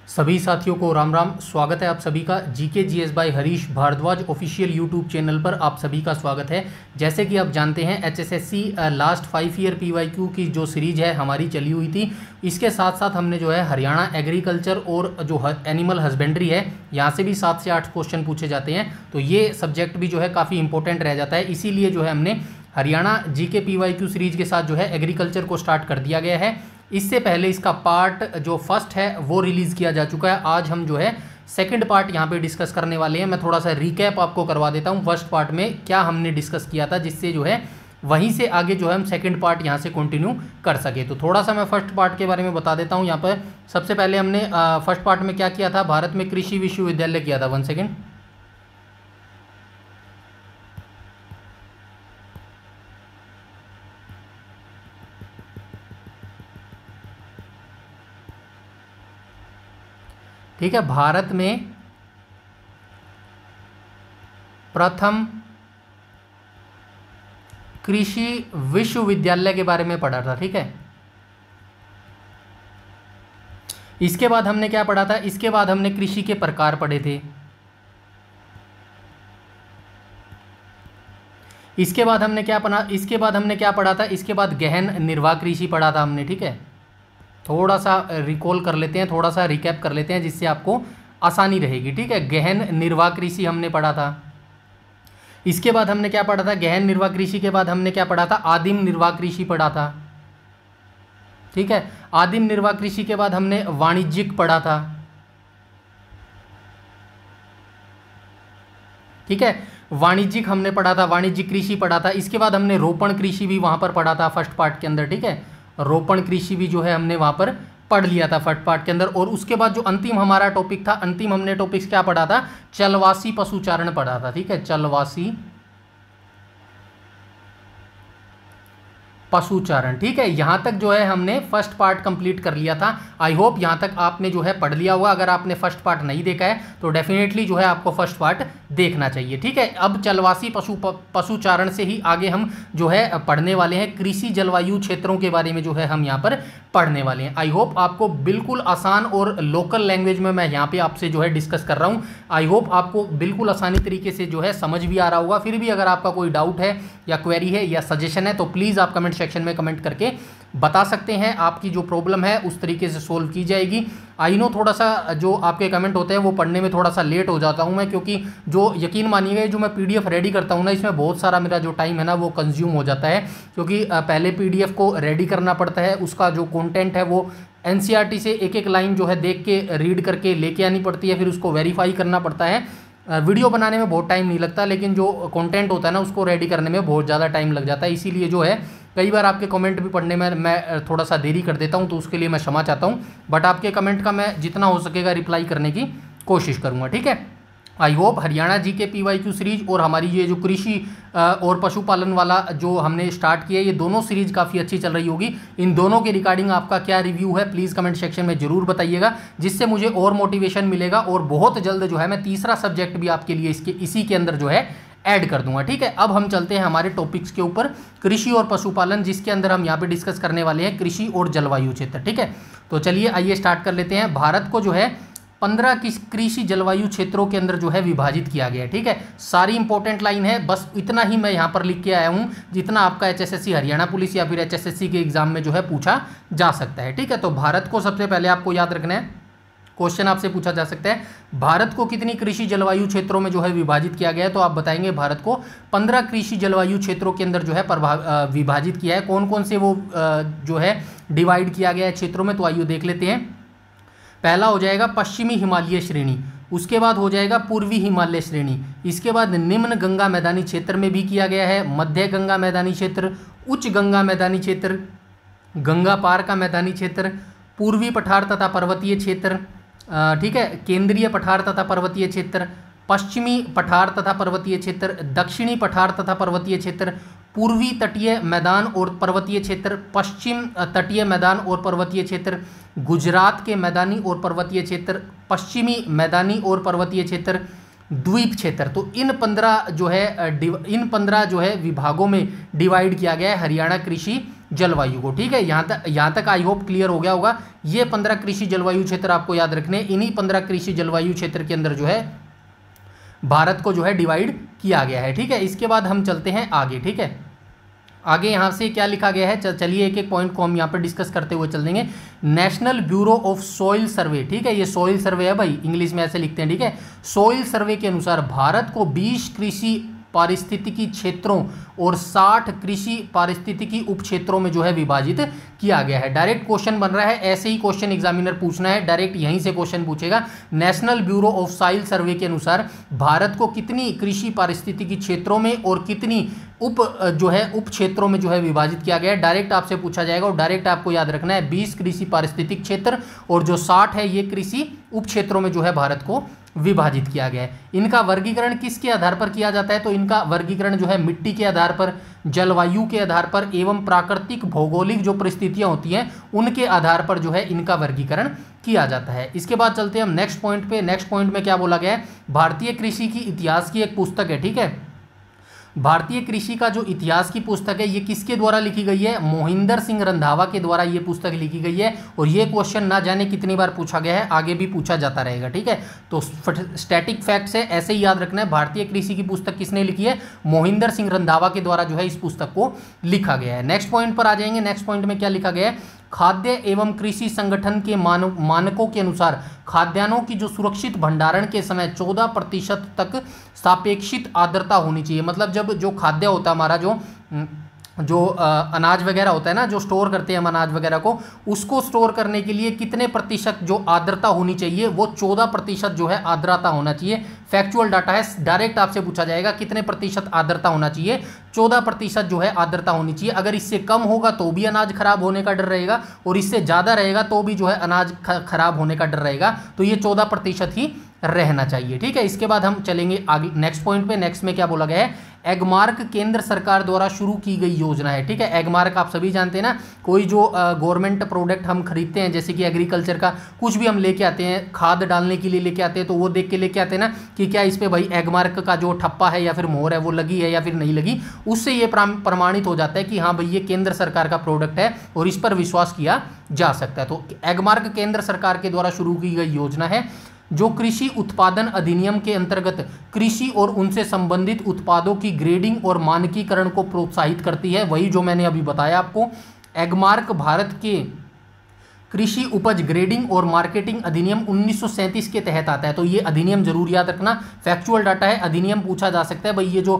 सभी साथियों को राम राम। स्वागत है आप सभी का GK GS by Harish Bhardwaj official YouTube channel पर। आप सभी का स्वागत है। जैसे कि आप जानते हैं एचएसएससी लास्ट 5 ईयर पीवाईक्यू की जो सीरीज है हमारी चली हुई थी। इसके साथ साथ हमने जो है हरियाणा एग्रीकल्चर और जो एनिमल हस्बेंड्री है यहाँ से भी 7 से 8 क्वेश्चन पूछे जाते हैं। तो ये सब्जेक्ट भी जो है काफ़ी इंपॉर्टेंट रह जाता है। इसीलिए जो है हमने हरियाणा जीके पीवाईक्यू सीरीज के साथ जो है एग्रीकल्चर को स्टार्ट कर दिया गया है। इससे पहले इसका पार्ट जो फर्स्ट है वो रिलीज़ किया जा चुका है। आज हम जो है सेकंड पार्ट यहाँ पे डिस्कस करने वाले हैं। मैं थोड़ा सा रिकैप आपको करवा देता हूँ फर्स्ट पार्ट में क्या हमने डिस्कस किया था, जिससे जो है वहीं से आगे जो है हम सेकंड पार्ट यहाँ से कंटिन्यू कर सके। तो थोड़ा सा मैं फर्स्ट पार्ट के बारे में बता देता हूँ। यहाँ पर सबसे पहले हमने फर्स्ट पार्ट में क्या किया था, भारत में कृषि विश्वविद्यालय किया था। 1 सेकेंड। ठीक है, भारत में प्रथम कृषि विश्वविद्यालय के बारे में पढ़ा था। ठीक है, इसके बाद हमने क्या पढ़ा था, इसके बाद हमने कृषि के प्रकार पढ़े थे। इसके बाद हमने क्या पढ़ा, इसके बाद हमने क्या पढ़ा था, इसके बाद गहन निर्वाह कृषि पढ़ा था हमने। ठीक है, थोड़ा सा रिकॉल कर लेते हैं, थोड़ा सा रिकैप कर लेते हैं जिससे आपको आसानी रहेगी। ठीक है, गहन निर्वाह कृषि हमने पढ़ा था। इसके बाद हमने क्या पढ़ा था, गहन निर्वाह कृषि के बाद हमने क्या पढ़ा था, आदिम निर्वाह कृषि पढ़ा था। ठीक है, आदिम निर्वाह कृषि के बाद हमने वाणिज्यिक पढ़ा था। ठीक है, वाणिज्यिक हमने पढ़ा था, वाणिज्यिक कृषि पढ़ा था। इसके बाद हमने रोपण कृषि भी वहां पर पढ़ा था फर्स्ट पार्ट के अंदर। ठीक है, रोपण कृषि भी जो है हमने वहां पर पढ़ लिया था फर्स्ट पार्ट के अंदर। और उसके बाद जो अंतिम हमारा टॉपिक था, अंतिम हमने टॉपिक्स क्या पढ़ा था, चलवासी पशुचारण पढ़ा था। ठीक है, चलवासी पशुचारण। ठीक है, यहाँ तक जो है हमने फर्स्ट पार्ट कंप्लीट कर लिया था। आई होप यहाँ तक आपने जो है पढ़ लिया होगा। अगर आपने फर्स्ट पार्ट नहीं देखा है तो डेफिनेटली जो है आपको फर्स्ट पार्ट देखना चाहिए। ठीक है, अब चलवासी पशुचारण से ही आगे हम जो है पढ़ने वाले हैं कृषि जलवायु क्षेत्रों के बारे में जो है हम यहाँ पर पढ़ने वाले हैं। आई होप आपको बिल्कुल आसान और लोकल लैंग्वेज में मैं यहाँ पे आपसे जो है डिस्कस कर रहा हूँ। आई होप आपको बिल्कुल आसानी तरीके से जो है समझ भी आ रहा होगा। फिर भी अगर आपका कोई डाउट है या क्वेरी है या सजेशन है तो प्लीज़ आप कमेंट सेक्शन में कमेंट करके बता सकते हैं। आपकी जो प्रॉब्लम है उस तरीके से सोल्व की जाएगी। आई नो थोड़ा सा जो आपके कमेंट होते हैं वो पढ़ने में थोड़ा सा लेट हो जाता हूं मैं, क्योंकि जो यकीन मानिएगा जो मैं पीडीएफ रेडी करता हूं ना, इसमें बहुत सारा मेरा जो टाइम है ना वो कंज्यूम हो जाता है। क्योंकि पहले पीडीएफ को रेडी करना पड़ता है, उसका जो कंटेंट है वो एनसीईआरटी से एक एक लाइन जो है देख के रीड करके लेके आनी पड़ती है, फिर उसको वेरीफाई करना पड़ता है। वीडियो बनाने में बहुत टाइम नहीं लगता, लेकिन जो कंटेंट होता है ना उसको रेडी करने में बहुत ज़्यादा टाइम लग जाता है। इसीलिए जो है कई बार आपके कमेंट भी पढ़ने में मैं थोड़ा सा देरी कर देता हूं, तो उसके लिए मैं क्षमा चाहता हूं। बट आपके कमेंट का मैं जितना हो सकेगा रिप्लाई करने की कोशिश करूंगा। ठीक है, I hope Haryana GK PYQ series और हमारी ये जो कृषि और पशुपालन वाला जो हमने स्टार्ट किया है, ये दोनों सीरीज काफ़ी अच्छी चल रही होगी। इन दोनों के रिगार्डिंग आपका क्या रिव्यू है प्लीज़ कमेंट सेक्शन में जरूर बताइएगा, जिससे मुझे और मोटिवेशन मिलेगा। और बहुत जल्द जो है मैं तीसरा सब्जेक्ट भी आपके लिए इसी के अंदर जो है ऐड कर दूंगा। ठीक है, अब हम चलते हैं हमारे टॉपिक्स के ऊपर, कृषि और पशुपालन, जिसके अंदर हम यहाँ पे डिस्कस करने वाले हैं कृषि और जलवायु क्षेत्र। ठीक है, तो चलिए आइए स्टार्ट कर लेते हैं। भारत को जो है 15 कृषि जलवायु क्षेत्रों के अंदर जो है विभाजित किया गया है। ठीक है, सारी इंपॉर्टेंट लाइन है, बस इतना ही मैं यहाँ पर लिख के आया हूँ जितना आपका एचएसएससी हरियाणा पुलिस या फिर एचएसएससी के एग्जाम में जो है पूछा जा सकता है। ठीक है, तो भारत को सबसे पहले आपको याद रखना है, क्वेश्चन आपसे पूछा जा सकता है भारत को कितनी कृषि जलवायु क्षेत्रों में जो है विभाजित किया गया है, तो आप बताएंगे भारत को 15 कृषि जलवायु क्षेत्रों के अंदर जो है विभाजित किया है। कौन कौन से वो जो है डिवाइड किया गया है क्षेत्रों में, तो आइए देख लेते हैं। पहला हो जाएगा पश्चिमी हिमालय श्रेणी, उसके बाद हो जाएगा पूर्वी हिमालय श्रेणी, इसके बाद निम्न गंगा मैदानी क्षेत्र में भी किया गया है, मध्य गंगा मैदानी क्षेत्र, उच्च गंगा मैदानी क्षेत्र, गंगा पार का मैदानी क्षेत्र, पूर्वी पठार तथा पर्वतीय क्षेत्र, ठीक है, केंद्रीय पठार तथा पर्वतीय क्षेत्र, पश्चिमी पठार तथा पर्वतीय क्षेत्र, दक्षिणी पठार तथा पर्वतीय क्षेत्र, पूर्वी तटीय मैदान और पर्वतीय क्षेत्र, पश्चिम तटीय मैदान और पर्वतीय क्षेत्र, गुजरात के मैदानी और पर्वतीय क्षेत्र, पश्चिमी मैदानी और पर्वतीय क्षेत्र, द्वीप क्षेत्र। तो इन 15 जो है विभागों में डिवाइड किया गया है हरियाणा कृषि जलवायु को। ठीक है, यहाँ तक आई होप क्लियर हो गया होगा। ये 15 कृषि जलवायु क्षेत्र आपको याद रखने, इन्हीं 15 कृषि जलवायु क्षेत्र के अंदर जो है भारत को जो है डिवाइड किया गया है। ठीक है, इसके बाद हम चलते हैं आगे। ठीक है, आगे यहाँ से क्या लिखा गया है, चलिए एक एक पॉइंट को हम यहाँ पर डिस्कस करते हुए चल देंगे। नेशनल ब्यूरो ऑफ सॉइल सर्वे, ठीक है, ये सॉइल सर्वे है भाई, इंग्लिश में ऐसे लिखते हैं। ठीक है, सॉइल सर्वे के अनुसार भारत को 20 कृषि पारिस्थितिकी क्षेत्रों और 60 कृषि पारिस्थितिकी उप क्षेत्रों में जो है विभाजित किया गया है। डायरेक्ट क्वेश्चन बन रहा है, ऐसे ही क्वेश्चन एग्जामिनर पूछना है, डायरेक्ट यहीं से क्वेश्चन पूछेगा। नेशनल ब्यूरो ऑफ सॉइल सर्वे के अनुसार भारत को कितनी कृषि पारिस्थितिकी क्षेत्रों में और कितनी उप क्षेत्रों में जो है विभाजित किया गया है, डायरेक्ट आपसे पूछा जाएगा। और डायरेक्ट आपको याद रखना है 20 कृषि पारिस्थितिक क्षेत्र और जो 60 है ये कृषि उप क्षेत्रों में जो है भारत को विभाजित किया गया है। इनका वर्गीकरण किसके आधार पर किया जाता है, तो इनका वर्गीकरण जो है मिट्टी के आधार पर, जलवायु के आधार पर एवं प्राकृतिक भौगोलिक जो परिस्थितियां होती हैं उनके आधार पर जो है इनका वर्गीकरण किया जाता है। इसके बाद चलते हैं हम नेक्स्ट पॉइंट पे। नेक्स्ट पॉइंट में क्या बोला गया है, भारतीय कृषि की इतिहास की एक पुस्तक है। ठीक है, भारतीय कृषि का जो इतिहास की पुस्तक है ये किसके द्वारा लिखी गई है, मोहिंदर सिंह रंधावा के द्वारा ये पुस्तक लिखी गई है। और ये क्वेश्चन ना जाने कितनी बार पूछा गया है, आगे भी पूछा जाता रहेगा। ठीक है, तो स्टैटिक फैक्ट्स है, ऐसे ही याद रखना है। भारतीय कृषि की पुस्तक किसने लिखी है, मोहिंदर सिंह रंधावा के द्वारा जो है इस पुस्तक को लिखा गया है। नेक्स्ट पॉइंट पर आ जाएंगे। नेक्स्ट पॉइंट में क्या लिखा गया है, खाद्य एवं कृषि संगठन के मानकों के अनुसार खाद्यान्नों की जो सुरक्षित भंडारण के समय 14% तक सापेक्षित आर्द्रता होनी चाहिए। मतलब जब जो खाद्य होता है हमारा जो अनाज वगैरह होता है ना, जो स्टोर करते हैं हम अनाज वगैरह को, उसको स्टोर करने के लिए कितने प्रतिशत जो आर्द्रता होनी चाहिए, वो 14% जो है आर्द्रता होना चाहिए। फैक्चुअल डाटा है, डायरेक्ट आपसे पूछा जाएगा कितने प्रतिशत आर्द्रता होना चाहिए, 14% जो है आर्द्रता होनी चाहिए। अगर इससे कम होगा तो भी अनाज खराब होने का डर रहेगा, और इससे ज़्यादा रहेगा तो भी जो है अनाज खराब होने का डर रहेगा। तो ये 14% ही रहना चाहिए। ठीक है, इसके बाद हम चलेंगे आगे नेक्स्ट पॉइंट पे। नेक्स्ट में क्या बोला गया है, एगमार्क केंद्र सरकार द्वारा शुरू की गई योजना है। ठीक है, एगमार्क आप सभी जानते हैं ना, कोई जो गवर्नमेंट प्रोडक्ट हम खरीदते हैं, जैसे कि एग्रीकल्चर का कुछ भी हम लेके आते हैं, खाद डालने के लिए लेके आते हैं, तो वो देख के लेके आते हैं ना कि क्या इस पे भाई एगमार्क का जो ठप्पा है या फिर मोहर है वो लगी है या फिर नहीं लगी। उससे ये प्रमाणित हो जाता है कि हाँ भाई ये केंद्र सरकार का प्रोडक्ट है और इस पर विश्वास किया जा सकता है। तो एगमार्क केंद्र सरकार के द्वारा शुरू की गई योजना है जो कृषि उत्पादन अधिनियम के अंतर्गत कृषि और उनसे संबंधित उत्पादों की ग्रेडिंग और मानकीकरण को प्रोत्साहित करती है। वही जो मैंने अभी बताया आपको, एगमार्क भारत के कृषि उपज ग्रेडिंग और मार्केटिंग अधिनियम 1937 के तहत आता है। तो ये अधिनियम जरूर याद रखना, फैक्चुअल डाटा है, अधिनियम पूछा जा सकता है भाई ये जो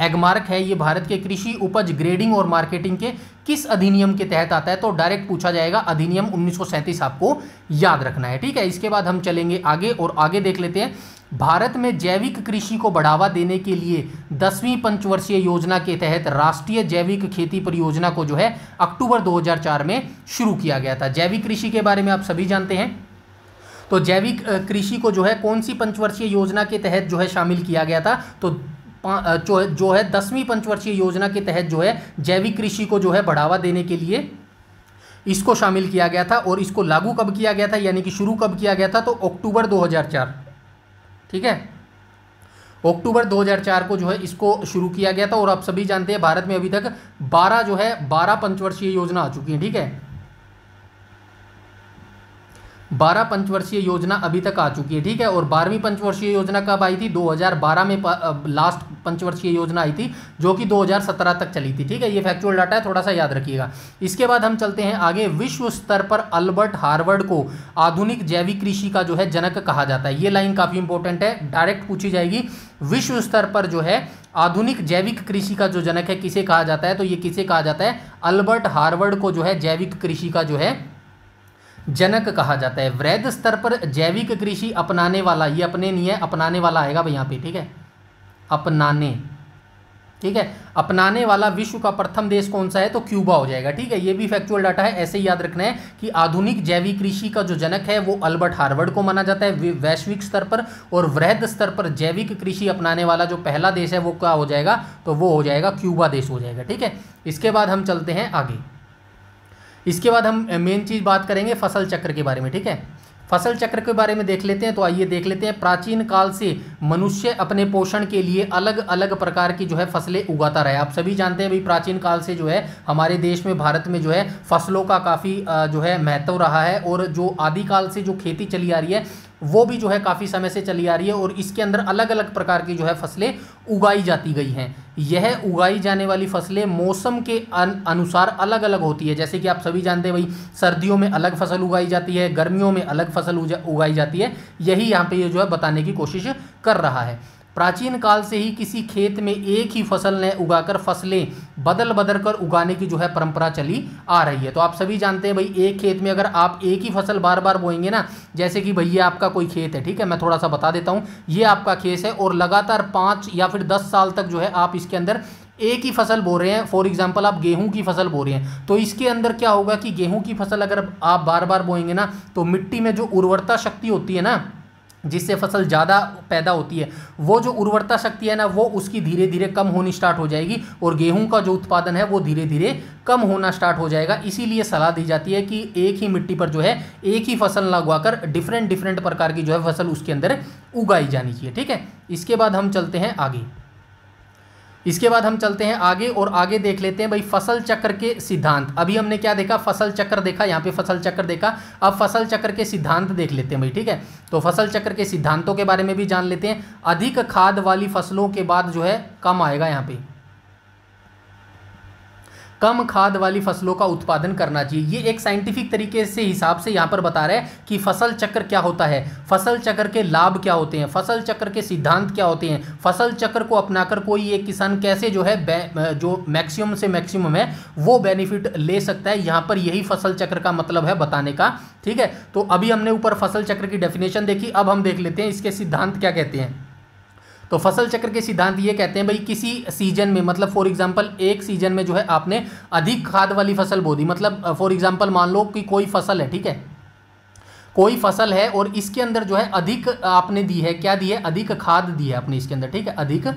एगमार्क है ये भारत के कृषि उपज ग्रेडिंग और मार्केटिंग के किस अधिनियम के तहत आता है, तो डायरेक्ट पूछा जाएगा अधिनियम 1937 आपको याद रखना है। ठीक है, इसके बाद हम चलेंगे आगे और आगे देख लेते हैं। भारत में जैविक कृषि को बढ़ावा देने के लिए 10वीं पंचवर्षीय योजना के तहत राष्ट्रीय जैविक खेती परियोजना को जो है अक्टूबर 2004 में शुरू किया गया था। जैविक कृषि के बारे में आप सभी जानते हैं, तो जैविक कृषि को जो है कौन सी पंचवर्षीय योजना के तहत जो है शामिल किया गया था, तो जो है 10वीं पंचवर्षीय योजना के तहत जो है जैविक कृषि को जो है बढ़ावा देने के लिए इसको शामिल किया गया था। और इसको लागू कब किया गया था, यानी कि शुरू कब किया गया था, तो अक्टूबर 2004। ठीक है, अक्टूबर 2004 को जो है इसको शुरू किया गया था। और आप सभी जानते हैं भारत में अभी तक 12 पंचवर्षीय योजना आ चुकी है। ठीक है, 12 पंचवर्षीय योजना अभी तक आ चुकी है। ठीक है, और 12वीं पंचवर्षीय योजना कब आई थी, 2012 में लास्ट पंचवर्षीय योजना आई थी जो कि 2017 तक चली थी। ठीक है, ये फैक्चुअल डाटा है, थोड़ा सा याद रखिएगा। इसके बाद हम चलते हैं आगे। विश्व स्तर पर अल्बर्ट हार्वर्ड को आधुनिक जैविक कृषि का जो है जनक कहा जाता है। ये लाइन काफ़ी इंपॉर्टेंट है, डायरेक्ट पूछी जाएगी। विश्व स्तर पर जो है आधुनिक जैविक कृषि का जो जनक है किसे कहा जाता है, तो ये किसे कहा जाता है, अल्बर्ट हार्वर्ड को जो है जैविक कृषि का जो है जनक कहा जाता है। वृहद स्तर पर जैविक कृषि अपनाने वाला, ये अपने नहीं है, अपनाने वाला आएगा भाई यहाँ पे। ठीक है, अपनाने, ठीक है, अपनाने वाला विश्व का प्रथम देश कौन सा है, तो क्यूबा हो जाएगा। ठीक है, ये भी फैक्चुअल डाटा है, ऐसे ही याद रखना है कि आधुनिक जैविक कृषि का जो जनक है वो अल्बर्ट हार्वर्ड को माना जाता है वैश्विक स्तर पर। और वृहद स्तर पर जैविक कृषि अपनाने वाला जो पहला देश है वो क्या हो जाएगा, तो वो हो जाएगा क्यूबा देश हो जाएगा। ठीक है, इसके बाद हम चलते हैं आगे। इसके बाद हम मेन चीज़ बात करेंगे फसल चक्र के बारे में। ठीक है, फसल चक्र के बारे में देख लेते हैं। तो आइए देख लेते हैं। प्राचीन काल से मनुष्य अपने पोषण के लिए अलग अलग प्रकार की जो है फसलें उगाता रहा है। आप सभी जानते हैं भाई, प्राचीन काल से जो है हमारे देश में, भारत में जो है फसलों का काफ़ी जो है महत्व रहा है। और जो आदिकाल से जो खेती चली आ रही है वो भी जो है काफ़ी समय से चली आ रही है, और इसके अंदर अलग अलग प्रकार की जो है फसलें उगाई जाती गई हैं। यह उगाई जाने वाली फसलें मौसम के अनुसार अलग अलग होती है। जैसे कि आप सभी जानते हैं भाई, सर्दियों में अलग फसल उगाई जाती है, गर्मियों में अलग फसल उगाई जाती है। यही यहाँ पे ये जो है बताने की कोशिश कर रहा है। प्राचीन काल से ही किसी खेत में एक ही फसल ने उगाकर फसलें बदल बदल कर उगाने की जो है परंपरा चली आ रही है। तो आप सभी जानते हैं भाई, एक खेत में अगर आप एक ही फसल बार बार बोएंगे ना, जैसे कि भैया आपका कोई खेत है, ठीक है, मैं थोड़ा सा बता देता हूँ। ये आपका खेत है और लगातार 5 या फिर 10 साल तक जो है आप इसके अंदर एक ही फसल बो रहे हैं। फॉर एग्जांपल आप गेहूं की फसल बो रहे हैं, तो इसके अंदर क्या होगा कि गेहूं की फसल अगर आप बार बार बोएंगे ना, तो मिट्टी में जो उर्वरता शक्ति होती है ना, जिससे फसल ज़्यादा पैदा होती है, वो जो उर्वरता शक्ति है ना, वो उसकी धीरे धीरे कम होनी स्टार्ट हो जाएगी, और गेहूं का जो उत्पादन है वो धीरे धीरे कम होना स्टार्ट हो जाएगा। इसीलिए सलाह दी जाती है कि एक ही मिट्टी पर जो है एक ही फसल ना उगाकर डिफरेंट डिफरेंट प्रकार की जो है फसल उसके अंदर उगाई जानी चाहिए। ठीक है, इसके बाद हम चलते हैं आगे। और आगे देख लेते हैं भाई फसल चक्र के सिद्धांत। अभी हमने क्या देखा, फसल चक्र देखा, यहाँ पे फसल चक्र देखा। अब फसल चक्र के सिद्धांत देख लेते हैं भाई। ठीक है, तो फसल चक्र के सिद्धांतों के बारे में भी जान लेते हैं। अधिक खाद वाली फसलों के बाद जो है कम आएगा, यहाँ पे कम खाद वाली फसलों का उत्पादन करना चाहिए। ये एक साइंटिफिक तरीके से हिसाब से यहाँ पर बता रहा है कि फसल चक्र क्या होता है, फसल चक्र के लाभ क्या होते हैं, फसल चक्र के सिद्धांत क्या होते हैं, फसल चक्र को अपनाकर कोई एक किसान कैसे जो है जो मैक्सिमम से मैक्सिमम है वो बेनिफिट ले सकता है। यहाँ पर यही फसल चक्र का मतलब है बताने का। ठीक है, तो अभी हमने ऊपर फसल चक्र की डेफिनेशन देखी, अब हम देख लेते हैं इसके सिद्धांत क्या कहते हैं। तो फसल चक्र के सिद्धांत ये कहते हैं भाई, किसी सीजन में, मतलब फॉर एग्जांपल एक सीजन में जो है आपने अधिक खाद वाली फसल बो दी। मतलब फॉर एग्जांपल मान लो कि कोई फसल है, ठीक है, कोई फसल है और इसके अंदर जो है अधिक आपने दी है, क्या दी है, अधिक खाद दी है आपने इसके अंदर। ठीक है, अधिक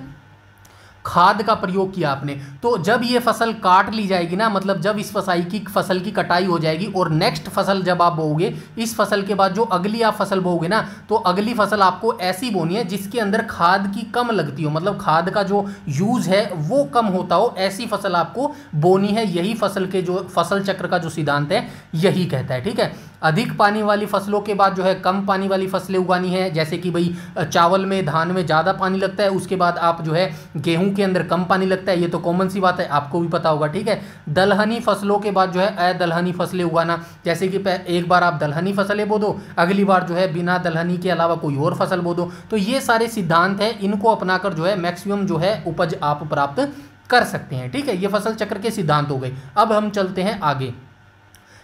खाद का प्रयोग किया आपने। तो जब ये फसल काट ली जाएगी ना, मतलब जब इस फसल की कटाई हो जाएगी और नेक्स्ट फसल जब आप बोओगे, इस फसल के बाद जो अगली आप फसल बोओगे ना, तो अगली फसल आपको ऐसी बोनी है जिसके अंदर खाद की कम लगती हो, मतलब खाद का जो यूज है वो कम होता हो, ऐसी फसल आपको बोनी है। यही फसल के जो फसल चक्र का जो सिद्धांत है यही कहता है। ठीक है, अधिक पानी वाली फसलों के बाद जो है कम पानी वाली फसलें उगानी है। जैसे कि भाई चावल में, धान में ज़्यादा पानी लगता है, उसके बाद आप जो है गेहूं के अंदर कम पानी लगता है, ये तो कॉमन सी बात है, आपको भी पता होगा। ठीक है, दलहनी फसलों के बाद जो है अदलहनी फसलें उगाना। जैसे कि एक बार आप दलहनी फसलें बो दो, अगली बार जो है बिना दलहनी के अलावा कोई और फसल बो दो। तो ये सारे सिद्धांत हैं, इनको अपनाकर जो है मैक्सिमम जो है उपज आप प्राप्त कर सकते हैं। ठीक है, ये फसल चक्र के सिद्धांत हो गए। अब हम चलते हैं आगे।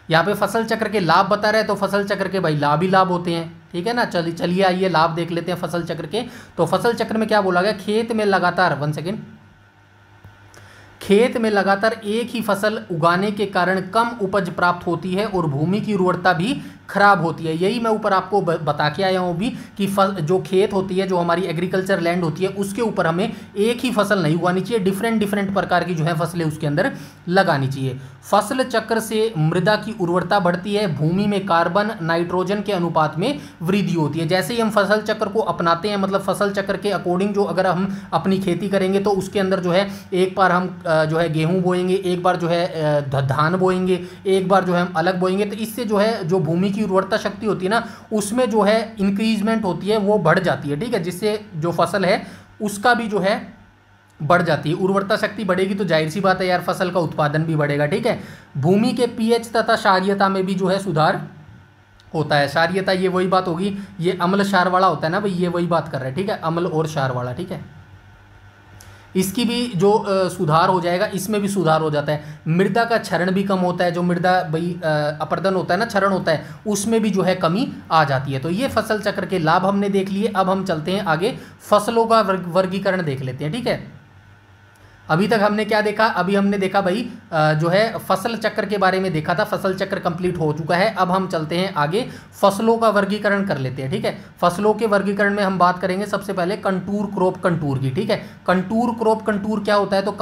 यहाँ पे फसल चक्र के लाभ बता रहे हैं, तो फसल चक्र के भाई लाभ ही लाभ होते हैं। ठीक है ना, चलिए आइए लाभ देख लेते हैं फसल चक्र के। तो फसल चक्र में क्या बोला गया, खेत में लगातार खेत में लगातार एक ही फसल उगाने के कारण कम उपज प्राप्त होती है और भूमि की उर्वरता भी खराब होती है। यही मैं ऊपर आपको बता के आया हूँ अभी कि जो खेत होती है, जो हमारी एग्रीकल्चर लैंड होती है, उसके ऊपर हमें एक ही फसल नहीं उगानी चाहिए, डिफरेंट डिफरेंट प्रकार की जो है फसलें उसके अंदर लगानी चाहिए। फसल चक्र से मृदा की उर्वरता बढ़ती है, भूमि में कार्बन नाइट्रोजन के अनुपात में वृद्धि होती है। जैसे ही हम फसल चक्र को अपनाते हैं, मतलब फसल चक्र के अकॉर्डिंग जो अगर हम अपनी खेती करेंगे, तो उसके अंदर जो है एक बार हम जो है गेहूँ बोएंगे, एक बार जो है धान बोएंगे, एक बार जो है हम अलग बोएंगे, तो इससे जो है जो भूमि की उर्वरता शक्ति होती है ना, उसमें जो है इंक्रीजमेंट होती है, वो बढ़ जाती है। ठीक है, जिससे जो फसल है उसका भी जो है बढ़ जाती है, उर्वरता शक्ति बढ़ेगी तो जाहिर सी बात है यार फसल का उत्पादन भी बढ़ेगा। ठीक है, भूमि के पीएच तथा क्षारीयता में भी जो है सुधार होता है। क्षारीयता ये वही बात होगी, ये अम्ल क्षार वाला होता है ना भाई, ये वही बात कर रहे हैं। ठीक है, अम्ल और क्षार वाला। ठीक है, इसकी भी जो सुधार हो जाएगा, इसमें भी सुधार हो जाता है। मृदा का क्षरण भी कम होता है, जो मृदा भाई अपर्दन होता है ना, क्षरण होता है, उसमें भी जो है कमी आ जाती है। तो ये फसल चक्र के लाभ हमने देख लिए। अब हम चलते हैं आगे, फसलों का वर्गीकरण देख लेते हैं। ठीक है, अभी तक हमने क्या देखा, अभी हमने देखा भाई जो है फसल चक्र के बारे में देखा था, फसल चक्र कंप्लीट हो चुका है। अब हम चलते हैं आगे, फसलों का वर्गीकरण कर लेते हैं। ठीक है, फसलों के वर्गीकरण में हम बात करेंगे सबसे पहले कंटूर क्रॉप कंटूर की। ठीक है, कंटूर क्रॉप कंटूर क्या होता है, तो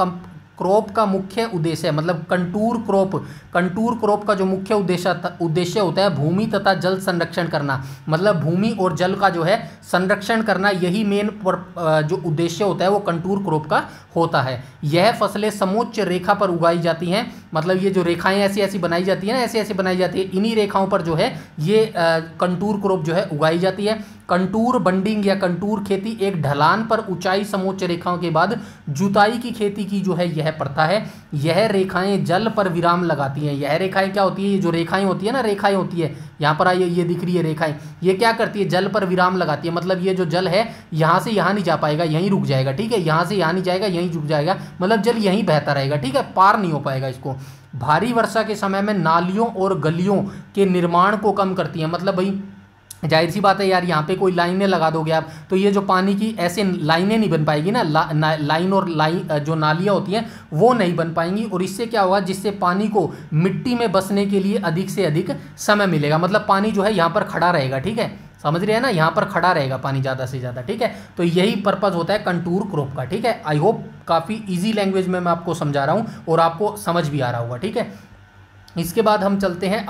क्रॉप का मुख्य उद्देश्य है, मतलब कंटूर क्रॉप का जो मुख्य उद्देश्य होता है भूमि तथा जल संरक्षण करना, मतलब भूमि और जल का जो है संरक्षण करना, यही मेन जो उद्देश्य होता है वो कंटूर क्रॉप का होता है। यह फसलें समोच्च रेखा पर उगाई जाती हैं, मतलब ये जो रेखाएं ऐसी ऐसी बनाई जाती है ना, ऐसी ऐसी बनाई जाती है, इन्हीं रेखाओं पर जो है ये कंटूर क्रॉप जो है उगाई जाती है। कंटूर बंडिंग या कंटूर खेती एक ढलान पर ऊंचाई समोच्च रेखाओं के बाद जुताई की खेती की जो है यह प्रथा है। यह रेखाएं जल पर विराम लगाती हैं। यह रेखाएं क्या होती है, ये जो रेखाएं होती है ना, रेखाएं होती है, यहाँ पर आइए ये दिख रही है रेखाएं, ये क्या करती है, जल पर विराम लगाती है, मतलब ये जो जल है यहाँ से यहाँ नहीं जा पाएगा, यहीं रुक जाएगा, ठीक है, यहाँ से यहाँ नहीं जाएगा, यहीं रुक जाएगा, मतलब जल यहीं बहता रहेगा, ठीक है, पार नहीं हो पाएगा इसको। भारी वर्षा के समय में नालियों और गलियों के निर्माण को कम करती है, मतलब भाई जाहिर सी बात है यार, यहाँ पे कोई लाइनें लगा दोगे आप तो ये जो पानी की ऐसे लाइनें नहीं बन पाएगी ना, लाइन और लाइन जो नालियाँ होती हैं वो नहीं बन पाएंगी, और इससे क्या होगा, जिससे पानी को मिट्टी में बसने के लिए अधिक से अधिक समय मिलेगा, मतलब पानी जो है यहाँ पर खड़ा रहेगा, ठीक है, समझ रहे हैं ना, यहाँ पर खड़ा रहेगा पानी ज़्यादा से ज़्यादा, ठीक है। तो यही पर्पज़ होता है कंटूर क्रॉप का, ठीक है। आई होप काफ़ी ईजी लैंग्वेज में मैं आपको समझा रहा हूँ और आपको समझ भी आ रहा होगा, ठीक है। इसके बाद हम चलते हैं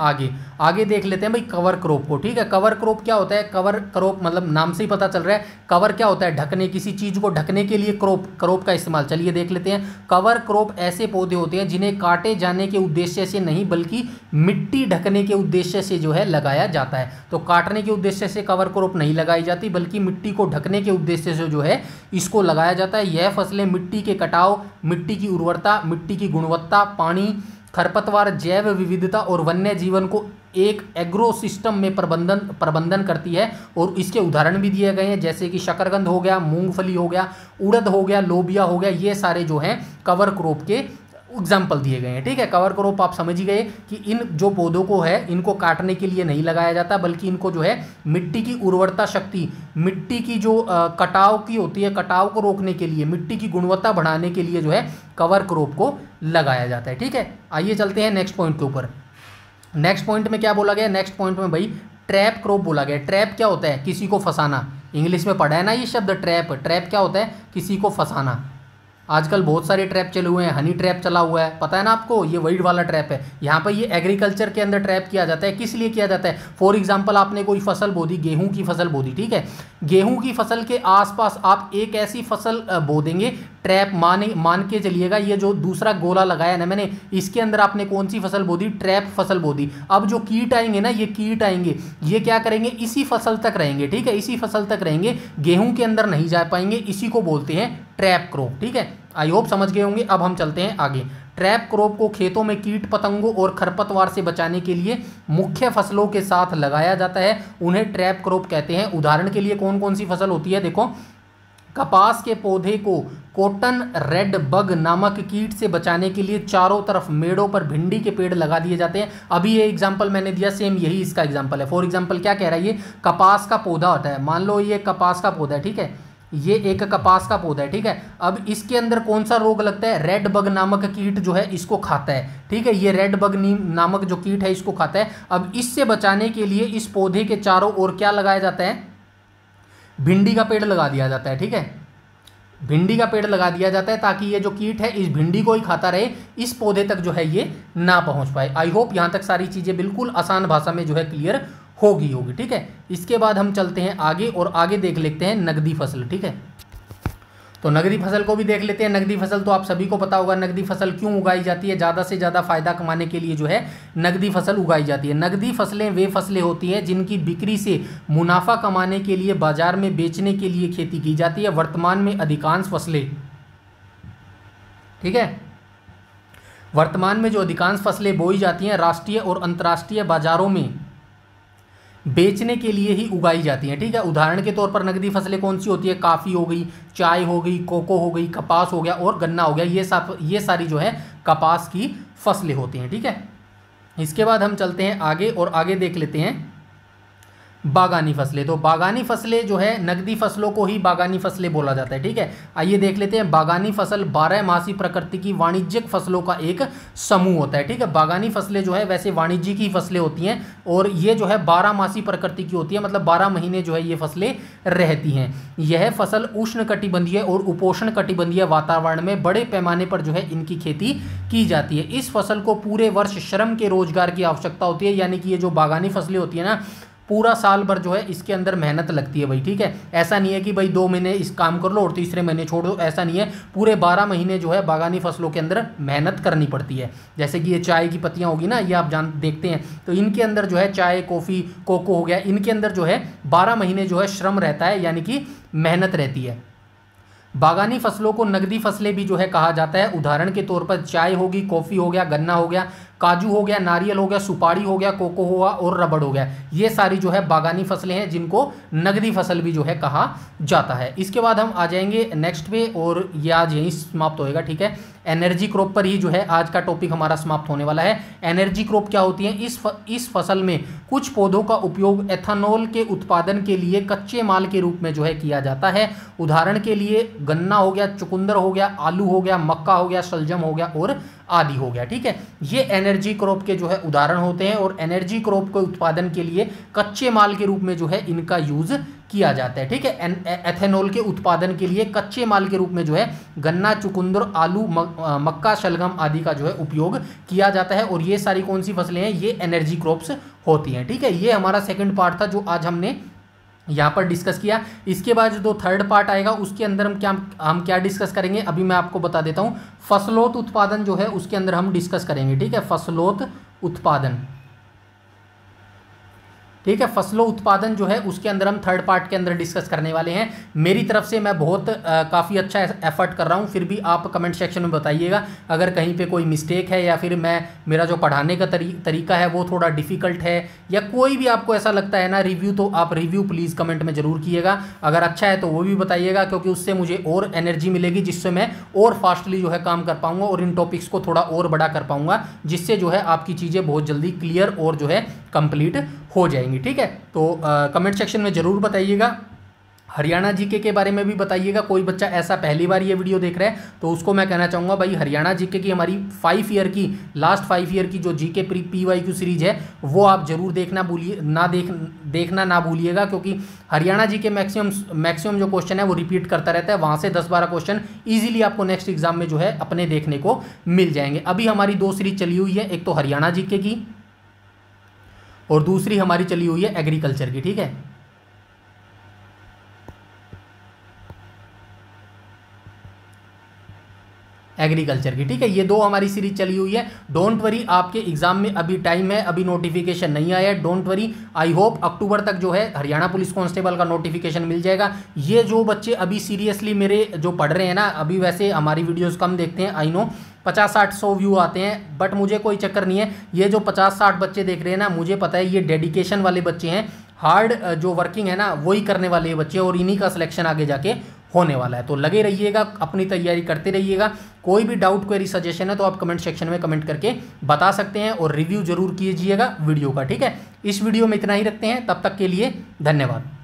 आगे देख लेते हैं भाई कवर क्रॉप को, ठीक है। कवर क्रॉप क्या होता है, कवर क्रॉप मतलब नाम से ही पता चल रहा है, कवर क्या होता है, ढकने, किसी चीज़ को ढकने के लिए क्रॉप का इस्तेमाल। चलिए देख लेते हैं। कवर क्रॉप ऐसे पौधे होते हैं जिन्हें काटे जाने के उद्देश्य से नहीं बल्कि मिट्टी ढकने के उद्देश्य से जो है लगाया जाता है। तो काटने के उद्देश्य से कवर क्रॉप नहीं लगाई जाती बल्कि मिट्टी को ढकने के उद्देश्य से जो है इसको लगाया जाता है। यह फसलें मिट्टी के कटाव, मिट्टी की उर्वरता, मिट्टी की गुणवत्ता, पानी, खरपतवार, जैव विविधता और वन्य जीवन को एक एग्रो सिस्टम में प्रबंधन करती है। और इसके उदाहरण भी दिए गए हैं, जैसे कि शकरकंद हो गया, मूंगफली हो गया, उड़द हो गया, लोबिया हो गया, ये सारे जो हैं कवर क्रॉप के एग्जाम्पल दिए गए हैं, ठीक है। कवर क्रॉप आप समझ ही गए कि इन जो पौधों को है इनको काटने के लिए नहीं लगाया जाता बल्कि इनको जो है मिट्टी की उर्वरता शक्ति, मिट्टी की जो कटाव की होती है, कटाव को रोकने के लिए, मिट्टी की गुणवत्ता बढ़ाने के लिए जो है कवर क्रॉप को लगाया जाता है, ठीक है। आइए चलते हैं नेक्स्ट पॉइंट के ऊपर। नेक्स्ट पॉइंट में क्या बोला गया, नेक्स्ट पॉइंट में भाई ट्रैप क्रॉप बोला गया। ट्रैप क्या होता है, किसी को फंसाना। इंग्लिश में पढ़ा है ना ये शब्द ट्रैप। ट्रैप क्या होता है, किसी को फंसाना। आजकल बहुत सारे ट्रैप चले हुए हैं, हनी ट्रैप चला हुआ है, पता है ना आपको, ये वही वाला ट्रैप है। यहाँ पर ये एग्रीकल्चर के अंदर ट्रैप किया जाता है। किस लिए किया जाता है, फॉर एग्जांपल आपने कोई फसल बो दी, गेहूं की फसल बो दी, ठीक है। गेहूं की फसल के आसपास आप एक ऐसी फसल बो देंगे, ट्रैप मान के चलिएगा, ये जो दूसरा गोला लगाया ना मैंने, इसके अंदर आपने कौन सी फसल बो दी, ट्रैप फसल बो दी। अब जो कीट आएंगे ना, ये कीट आएंगे, ये क्या करेंगे, इसी फसल तक रहेंगे, ठीक है, इसी फसल तक रहेंगे, गेहूं के अंदर नहीं जा पाएंगे। इसी को बोलते हैं ट्रैप क्रॉप, ठीक है। आई होप समझ गए होंगे। अब हम चलते हैं आगे। ट्रैप क्रॉप को खेतों में कीट पतंगों और खरपतवार से बचाने के लिए मुख्य फसलों के साथ लगाया जाता है, उन्हें ट्रैप क्रॉप कहते हैं। उदाहरण के लिए कौन कौन सी फसल होती है, देखो, कपास के पौधे को कॉटन रेड बग नामक कीट से बचाने के लिए चारों तरफ मेड़ों पर भिंडी के पेड़ लगा दिए जाते हैं। अभी ये एग्जांपल मैंने दिया, सेम यही इसका एग्जांपल है। फॉर एग्जांपल क्या कह रहा है, ये कपास का पौधा होता है, मान लो ये कपास का पौधा है, ठीक है, ये एक कपास का पौधा है, ठीक है। अब इसके अंदर कौन सा रोग लगता है, रेड बग नामक कीट जो है इसको खाता है, ठीक है, ये रेड बग नामक जो कीट है इसको खाता है। अब इससे बचाने के लिए इस पौधे के चारों ओर क्या लगाया जाता है, भिंडी का पेड़ लगा दिया जाता है, ठीक है, भिंडी का पेड़ लगा दिया जाता है ताकि ये जो कीट है इस भिंडी को ही खाता रहे, इस पौधे तक जो है ये ना पहुंच पाए। आई होप यहां तक सारी चीजें बिल्कुल आसान भाषा में जो है क्लियर होगी, ठीक है। इसके बाद हम चलते हैं आगे और आगे देख लेते हैं नगदी फसल, ठीक है। तो नगदी फसल को भी देख लेते हैं। नगदी फसल तो आप सभी को पता होगा, नगदी फसल क्यों उगाई जाती है, ज़्यादा से ज़्यादा फायदा कमाने के लिए जो है नगदी फसल उगाई जाती है। नगदी फसलें वे फसलें होती हैं जिनकी बिक्री से मुनाफा कमाने के लिए बाजार में बेचने के लिए खेती की जाती है। वर्तमान में अधिकांश फसलें, ठीक है, वर्तमान में जो अधिकांश फसलें बोई जाती हैं राष्ट्रीय और अंतर्राष्ट्रीय बाजारों में बेचने के लिए ही उगाई जाती हैं, ठीक है। उदाहरण के तौर पर नगदी फसलें कौन सी होती है, काफ़ी हो गई, चाय हो गई, कोको हो गई, कपास हो गया और गन्ना हो गया, ये सारी जो है कपास की फसलें होती हैं, ठीक है। इसके बाद हम चलते हैं आगे और आगे देख लेते हैं बागानी फसलें। तो बागानी फसलें जो है नकदी फसलों को ही बागानी फसलें बोला जाता है, ठीक है। आइए देख लेते हैं। बागानी फसल 12 मासी प्रकृति की वाणिज्यिक फसलों का एक समूह होता है, ठीक है। बागानी फसलें जो है वैसे वाणिज्य की फसलें होती हैं और ये जो है 12 मासी प्रकृति की होती है, मतलब 12 महीने जो है ये फसलें रहती हैं। यह फसल उष्ण कटिबंधीय और उपोष्ण कटिबंधीय वातावरण में बड़े पैमाने पर जो है इनकी खेती की जाती है। इस फसल को पूरे वर्ष श्रम के रोजगार की आवश्यकता होती है, यानी कि ये जो बागानी फसलें होती है ना, पूरा साल भर जो है इसके अंदर मेहनत लगती है भाई, ठीक है। ऐसा नहीं है कि भाई 2 महीने इस काम कर लो और तीसरे महीने छोड़ दो, ऐसा नहीं है। पूरे 12 महीने जो है बागानी फसलों के अंदर मेहनत करनी पड़ती है। जैसे कि ये चाय की पत्तियां होगी ना, ये आप देखते हैं, तो इनके अंदर जो है चाय, कॉफ़ी, कोको हो गया, इनके अंदर जो है 12 महीने जो है श्रम रहता है, यानी कि मेहनत रहती है। बागानी फसलों को नकदी फसलें भी जो है कहा जाता है। उदाहरण के तौर पर चाय होगी, कॉफ़ी हो गया, गन्ना हो गया, काजू हो गया, नारियल हो गया, सुपारी हो गया, कोको हुआ और रबड़ हो गया। ये सारी जो है बागानी फसलें हैं जिनको नकदी फसल भी जो है कहा जाता है। इसके बाद हम आ जाएंगे नेक्स्ट पे और ये आज यहीं समाप्त होएगा, ठीक है। एनर्जी क्रॉप पर ही जो है आज का टॉपिक हमारा समाप्त होने वाला है। एनर्जी क्रॉप क्या होती है? इस फसल में कुछ पौधों का उपयोग एथेनॉल के उत्पादन के लिए कच्चे माल के रूप में जो है किया जाता है। उदाहरण के लिए गन्ना हो गया, चुकंदर हो गया, आलू हो गया, मक्का हो गया, शलजम हो गया और आदि हो गया, ठीक है। ये एनर्जी क्रॉप के जो है उदाहरण होते हैं और एनर्जी क्रॉप के उत्पादन के लिए कच्चे माल के रूप में जो है इनका यूज किया जाता है, ठीक है। एथेनॉल के उत्पादन के लिए कच्चे माल के रूप में जो है गन्ना, चुकंदर, आलू, मक्का, शलगम आदि का जो है उपयोग किया जाता है। और ये सारी कौन सी फसलें हैं? ये एनर्जी क्रॉप्स होती हैं, ठीक है। ये हमारा सेकंड पार्ट था जो आज हमने यहाँ पर डिस्कस किया। इसके बाद जो थर्ड पार्ट आएगा उसके अंदर हम क्या डिस्कस करेंगे, अभी मैं आपको बता देता हूँ। फसलोत उत्पादन जो है उसके अंदर हम डिस्कस करेंगे, ठीक है। फसलोत उत्पादन, ठीक है। फसलों उत्पादन जो है उसके अंदर हम थर्ड पार्ट के अंदर डिस्कस करने वाले हैं। मेरी तरफ से मैं बहुत काफ़ी अच्छा एफर्ट कर रहा हूं, फिर भी आप कमेंट सेक्शन में बताइएगा अगर कहीं पे कोई मिस्टेक है या फिर मेरा जो पढ़ाने का तरीका है वो थोड़ा डिफ़िकल्ट है या कोई भी आपको ऐसा लगता है ना रिव्यू, तो आप रिव्यू प्लीज़ कमेंट में ज़रूर कीजिएगा। अगर अच्छा है तो वो भी बताइएगा, क्योंकि उससे मुझे और एनर्जी मिलेगी, जिससे मैं और फास्टली जो है काम कर पाऊँगा और इन टॉपिक्स को थोड़ा और बड़ा कर पाऊँगा, जिससे जो है आपकी चीज़ें बहुत जल्दी क्लियर और जो है कंप्लीट हो जाएंगी, ठीक है। तो कमेंट सेक्शन में ज़रूर बताइएगा। हरियाणा जीके के बारे में भी बताइएगा। कोई बच्चा ऐसा पहली बार ये वीडियो देख रहा है तो उसको मैं कहना चाहूँगा भाई हरियाणा जीके की हमारी 5 ईयर की लास्ट 5 ईयर की जो जीके PYQ सीरीज है वो आप जरूर देखना ना भूलिएगा, क्योंकि हरियाणा जीके मैक्सिमम जो क्वेश्चन है वो रिपीट करता रहता है। वहाँ से 10-12 क्वेश्चन ईजिली आपको नेक्स्ट एग्जाम में जो है अपने देखने को मिल जाएंगे। अभी हमारी 2 सीरीज चली हुई है, एक तो हरियाणा जीके की और दूसरी हमारी चली हुई है एग्रीकल्चर की, ठीक है। एग्रीकल्चर की, ठीक है। ये 2 हमारी सीरीज चली हुई है। डोंट वरी, आपके एग्जाम में अभी टाइम है, अभी नोटिफिकेशन नहीं आया है, डोंट वरी। आई होप अक्टूबर तक जो है हरियाणा पुलिस कांस्टेबल का नोटिफिकेशन मिल जाएगा। ये जो बच्चे अभी सीरियसली मेरे जो पढ़ रहे हैं ना, अभी वैसे हमारी वीडियोस कम देखते हैं, आई नो 50-60-100 व्यू आते हैं, बट मुझे कोई चक्कर नहीं है। ये जो 50-60 बच्चे देख रहे हैं ना, मुझे पता है ये डेडिकेशन वाले बच्चे हैं, हार्ड जो वर्किंग है ना वही करने वाले बच्चे, और इन्हीं का सिलेक्शन आगे जाके होने वाला है। तो लगे रहिएगा, अपनी तैयारी करते रहिएगा। कोई भी डाउट, क्वेरी, सजेशन है तो आप कमेंट सेक्शन में कमेंट करके बता सकते हैं और रिव्यू जरूर कीजिएगा वीडियो का, ठीक है। इस वीडियो में इतना ही रखते हैं, तब तक के लिए धन्यवाद।